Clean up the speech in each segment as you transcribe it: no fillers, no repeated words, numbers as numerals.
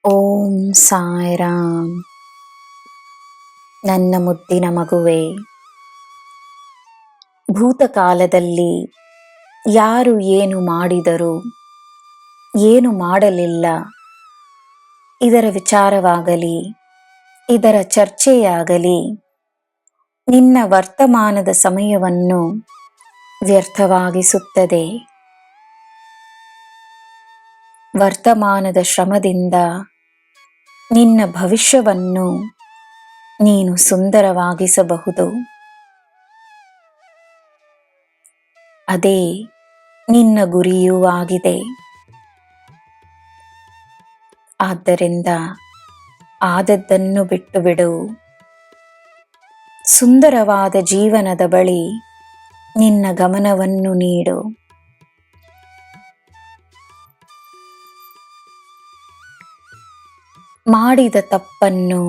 ಓಂ ಸಾಯಿರಾಮ್. ನನ್ನ ಮುದ್ದಿನ ಮಗುವೆ, ಭೂತಕಾಲದಲ್ಲಿ ಯಾರು ಏನು ಮಾಡಿದರು, ಏನು ಮಾಡಲಿಲ್ಲ, ಇದರ ವಿಚಾರವಾಗಲಿ, ಇದರ ಚರ್ಚೆಯಾಗಲಿ ನಿನ್ನ ವರ್ತಮಾನದ ಸಮಯವನ್ನು ವ್ಯರ್ಥವಾಗಿಸುತ್ತದೆ. ವರ್ತಮಾನದ ಶ್ರಮದಿಂದ ನಿನ್ನ ಭವಿಷ್ಯವನ್ನು ನೀನು ಸುಂದರವಾಗಿಸಬಹುದು. ಅದೇ ನಿನ್ನ ಗುರಿಯೂ ಆಗಿದೆ. ಆದ್ದರಿಂದ ಆದದ್ದನ್ನು ಬಿಟ್ಟು ಬಿಡು. ಸುಂದರವಾದ ಜೀವನದ ಬಳಿ ನಿನ್ನ ಗಮನವನ್ನು ನೀಡು. ಮಾಡಿದ ತಪ್ಪನ್ನು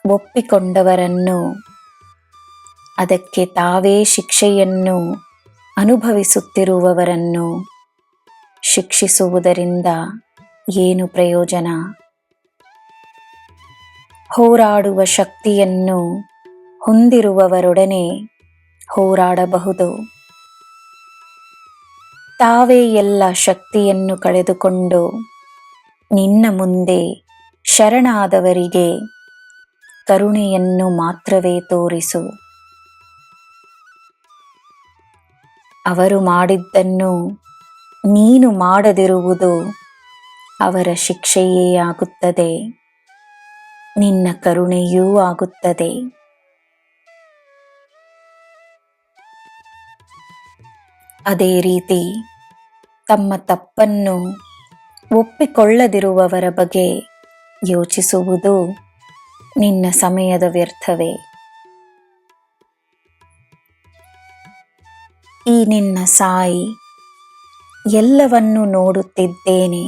ಒಪ್ಪಿಕೊಂಡವರನ್ನು, ಅದಕ್ಕೆ ತಾವೇ ಶಿಕ್ಷೆಯನ್ನು ಅನುಭವಿಸುತ್ತಿರುವವರನ್ನು ಶಿಕ್ಷಿಸುವುದರಿಂದ ಏನು ಪ್ರಯೋಜನ? ಹೋರಾಡುವ ಶಕ್ತಿಯನ್ನು ಹೊಂದಿರುವವರೊಡನೆ ಹೋರಾಡಬಹುದು. ತಾವೇ ಎಲ್ಲ ಶಕ್ತಿಯನ್ನು ಕಳೆದುಕೊಂಡು ನಿನ್ನ ಮುಂದೆ ಶರಣಾದವರಿಗೆ ಕರುಣೆಯನ್ನು ಮಾತ್ರವೇ ತೋರಿಸು. ಅವರು ಮಾಡಿದ್ದನ್ನು ನೀನು ಮಾಡದಿರುವುದು ಅವರ ಶಿಕ್ಷೆಯೇ ಆಗುತ್ತದೆ, ನಿನ್ನ ಕರುಣೆಯೂ ಆಗುತ್ತದೆ. ಅದೇ ರೀತಿ ತಮ್ಮ ತಪ್ಪನ್ನು ಒಪ್ಪಿಕೊಳ್ಳದಿರುವವರ ಬಗ್ಗೆ ಯೋಚಿಸುವುದು ನಿನ್ನ ಸಮಯದ ವ್ಯರ್ಥವೇ. ಈ ನಿನ್ನ ಸಾಯಿ ಎಲ್ಲವನ್ನೂ ನೋಡುತ್ತಿದ್ದೇನೆ,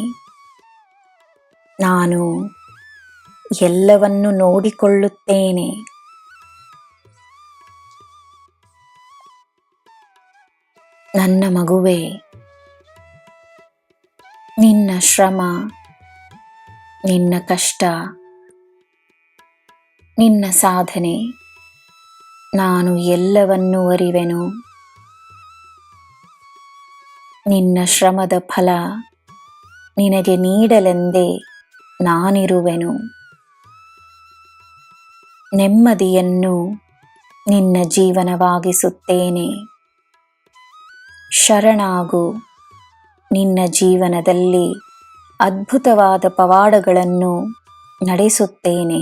ನಾನು ಎಲ್ಲವನ್ನೂ ನೋಡಿಕೊಳ್ಳುತ್ತೇನೆ. ನನ್ನ ಮಗುವೇ, ನಿನ್ನ ಶ್ರಮ, ನಿನ್ನ ಕಷ್ಟ, ನಿನ್ನ ಸಾಧನೆ ನಾನು ಎಲ್ಲವನ್ನೂ ಅರಿವೆನು. ನಿನ್ನ ಶ್ರಮದ ಫಲ ನಿನಗೆ ನೀಡಲೆಂದೇ ನಾನಿರುವೆನು. ನೆಮ್ಮದಿಯನ್ನು ನಿನ್ನ ಜೀವನವಾಗಿಸುತ್ತೇನೆ. ಶರಣಾಗು. ನಿನ್ನ ಜೀವನದಲ್ಲಿ ಅದ್ಭುತವಾದ ಪವಾಡಗಳನ್ನು ನಡೆಸುತ್ತೇನೆ.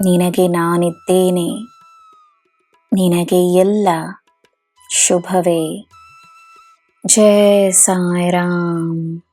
ನಿನಗೆ ನಾನಿದ್ದೇನೆ. ನಿನಗೆ ಎಲ್ಲ ಶುಭವೇ. ಜೈ ಸಾಯಿರಾಮ್.